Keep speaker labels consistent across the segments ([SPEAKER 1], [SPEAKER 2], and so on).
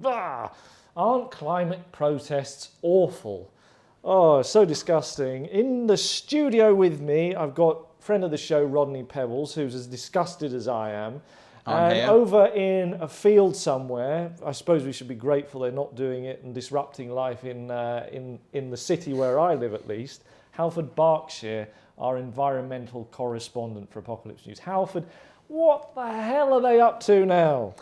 [SPEAKER 1] bah, aren't climate protests awful? Oh, so disgusting. In the studio with me, I've got friend of the show, Rodney Pebbles, who's as disgusted as I am. And over in a field somewhere, I suppose we should be grateful they're not doing it and disrupting life in the city where I live at least, Halford, Berkshire, our environmental correspondent for Apocalypse News. Halford, what the hell are they up to now?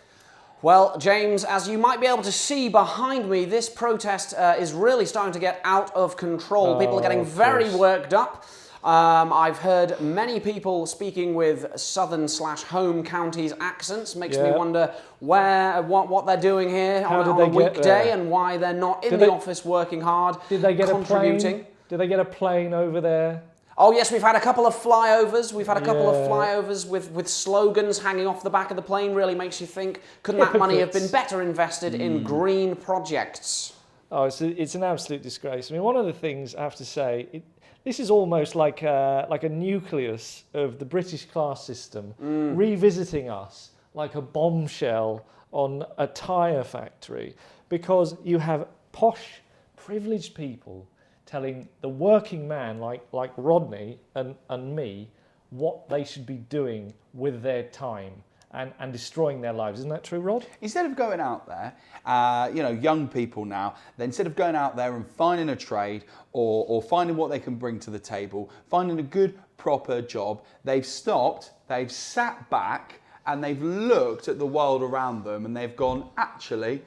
[SPEAKER 2] Well, James, as you might be able to see behind me, this protest is really starting to get out of control. People are getting very worked up. I've heard many people speaking with southern/home counties accents. Makes me wonder what they're doing here on a weekday and why they're not in the office working hard, contributing.
[SPEAKER 1] Did they get a plane over there?
[SPEAKER 2] Oh yes, we've had a couple of flyovers. We've had a couple of flyovers with slogans hanging off the back of the plane. Really makes you think, couldn't that money have been better invested in green projects? Oh,
[SPEAKER 1] it's an absolute disgrace. I mean, one of the things I have to say, this is almost like a nucleus of the British class system revisiting us like a bombshell on a tyre factory, because you have posh, privileged people telling the working man like Rodney and me what they should be doing with their time and destroying their lives. Isn't that true, Rod?
[SPEAKER 3] Instead of going out there, young people now, instead of going out there and finding a trade or finding what they can bring to the table, finding a good, proper job, they've stopped, they've sat back and they've looked at the world around them and they've gone, actually,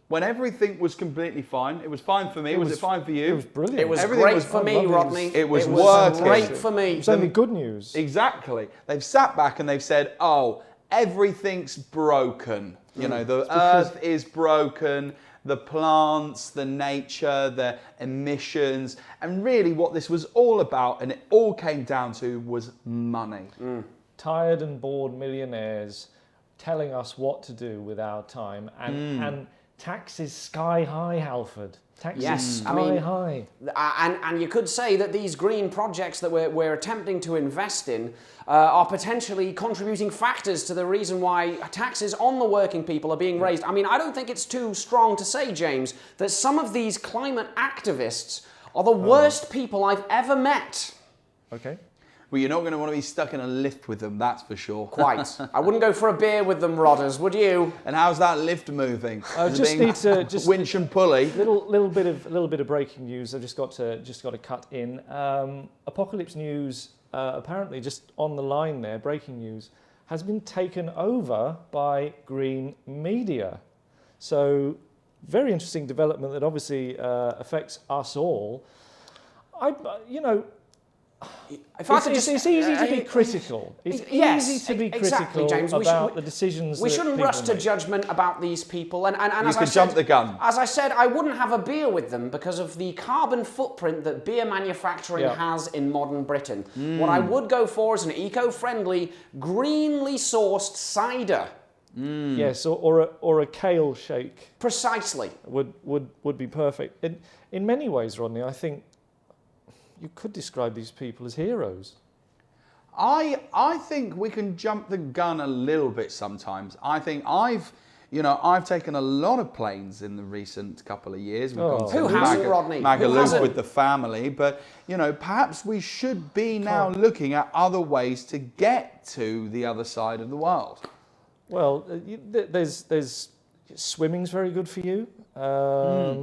[SPEAKER 3] when everything was completely fine, it was fine for me. Was it fine for you?
[SPEAKER 1] It was brilliant.
[SPEAKER 2] It was great for me, Rodney.
[SPEAKER 3] It was working.
[SPEAKER 2] Great for me.
[SPEAKER 1] It was only good news.
[SPEAKER 3] Exactly. They've sat back and they've said, oh, everything's broken. You know, the earth is broken, the plants, the nature, the emissions. And really what this was all about, and it all came down to, was money.
[SPEAKER 1] Tired and bored millionaires telling us what to do with our time. And taxes sky high, Halford. Taxes sky high.
[SPEAKER 2] And you could say that these green projects that we're attempting to invest in are potentially contributing factors to the reason why taxes on the working people are being raised. I mean, I don't think it's too strong to say, James, that some of these climate activists are the worst people I've ever met.
[SPEAKER 1] Okay.
[SPEAKER 3] Well, you're not going to want to be stuck in a lift with them, that's for sure.
[SPEAKER 2] Quite. I wouldn't go for a beer with them, Rodders, would you?
[SPEAKER 3] And how's that lift moving?
[SPEAKER 1] I just need to
[SPEAKER 3] winch and pulley.
[SPEAKER 1] Little bit of breaking news. I've just got to cut in. Apocalypse News, apparently just on the line there, breaking news, has been taken over by Green Media. So very interesting development that obviously affects us all. It's easy to be critical. It's easy to be critical, James, about the decisions.
[SPEAKER 2] We shouldn't rush to judgment about these people. And
[SPEAKER 3] you could jump the gun.
[SPEAKER 2] As I said, I wouldn't have a beer with them because of the carbon footprint that beer manufacturing has in modern Britain. What I would go for is an eco-friendly, greenly sourced cider.
[SPEAKER 1] Yes, or a kale shake.
[SPEAKER 2] Precisely.
[SPEAKER 1] Would be perfect. In many ways, Rodney, I think you could describe these people as heroes.
[SPEAKER 3] I think we can jump the gun a little bit sometimes. I think I've taken a lot of planes in the recent couple of years. We've gone to
[SPEAKER 2] Who hasn't, Rodney?
[SPEAKER 3] Magaluf with the family, but perhaps we should be now looking at other ways to get to the other side of the world.
[SPEAKER 1] Well, there's swimming's very good for you.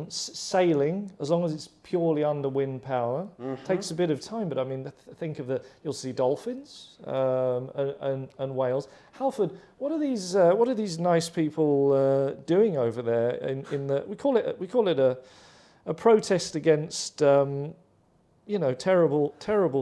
[SPEAKER 1] Sailing, as long as it's purely under wind power, takes a bit of time. But I mean, think of you'll see dolphins and whales. Halford, what are these nice people doing over there? In the we call it a protest against terrible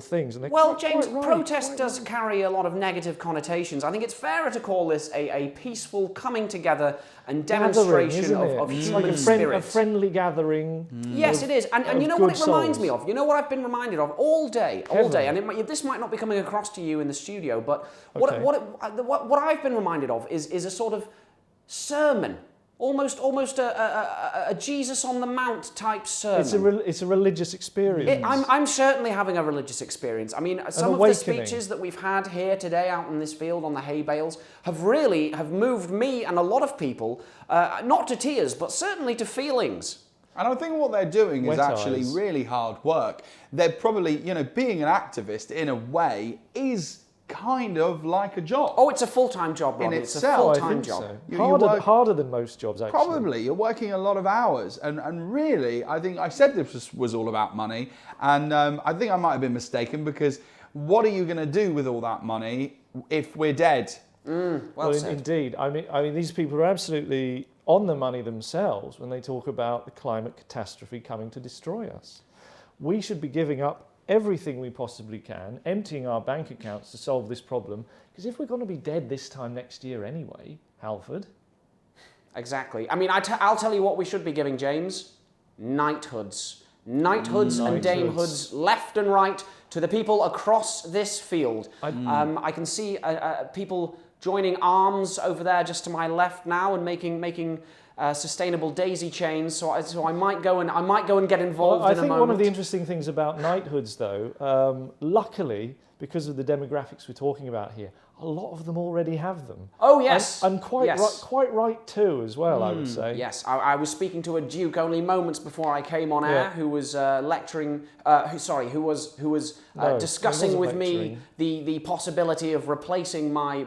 [SPEAKER 1] things. And
[SPEAKER 2] well, James, protest does carry a lot of negative connotations. I think it's fairer to call this a peaceful coming together and demonstration of human spirit.
[SPEAKER 1] A friendly gathering.
[SPEAKER 2] Yes, it is. And you know what it reminds me of? You know what I've been reminded of all day? And this might not be coming across to you in the studio, but what I've been reminded of is a sort of sermon Almost a Jesus on the Mount type sermon.
[SPEAKER 1] It's a religious experience.
[SPEAKER 2] I'm certainly having a religious experience. I mean, some of the speeches that we've had here today out in this field on the hay bales have moved me and a lot of people, not to tears, but certainly to feelings.
[SPEAKER 3] And I think what they're doing is actually
[SPEAKER 1] eyes.
[SPEAKER 3] really hard work. They're probably, being an activist in a way is kind of like a job.
[SPEAKER 2] Oh, it's a full-time job, Rodney. It's a
[SPEAKER 3] itself.
[SPEAKER 2] full-time
[SPEAKER 1] I think
[SPEAKER 2] job.
[SPEAKER 1] so. Harder than most jobs, actually.
[SPEAKER 3] Probably. You're working a lot of hours. And really, I think I said this was all about money. And I think I might have been mistaken, because what are you going to do with all that money if we're dead?
[SPEAKER 2] Well said.
[SPEAKER 1] Indeed. I mean, these people are absolutely on the money themselves when they talk about the climate catastrophe coming to destroy us. We should be giving up everything we possibly can, emptying our bank accounts to solve this problem, because if we're going to be dead this time next year anyway, Halford.
[SPEAKER 2] Exactly. I mean, I'll tell you what we should be giving, James. Knighthoods. Knighthoods and damehoods left and right to the people across this field. I can see people joining arms over there just to my left now and making sustainable daisy chains. So I might go and get involved in a moment.
[SPEAKER 1] I think one of the interesting things about knighthoods, though, luckily, because of the demographics we're talking about here, a lot of them already have them.
[SPEAKER 2] Oh, yes.
[SPEAKER 1] And quite
[SPEAKER 2] yes.
[SPEAKER 1] right too, as well, I would say.
[SPEAKER 2] Yes, I was speaking to a duke only moments before I came on air, who was lecturing, who was discussing with me the possibility of replacing my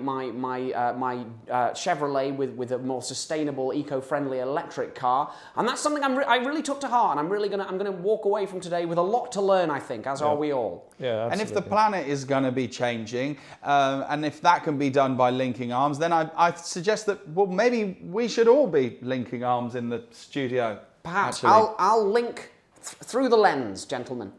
[SPEAKER 2] Chevrolet with a more sustainable, eco-friendly electric car, and that's something I really took to heart, and I'm gonna walk away from today with a lot to learn, I think, as are we all.
[SPEAKER 1] Yeah, absolutely.
[SPEAKER 3] And if the planet is going to be changing, and if that can be done by linking arms, then I suggest that, well, maybe we should all be linking arms in the studio.
[SPEAKER 2] Perhaps.
[SPEAKER 3] Actually.
[SPEAKER 2] I'll link through the lens, gentlemen.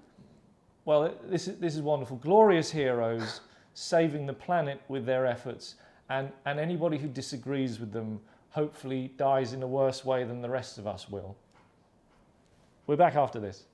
[SPEAKER 1] Well, this is wonderful. Glorious heroes saving the planet with their efforts, and anybody who disagrees with them hopefully dies in a worse way than the rest of us will. We're back after this.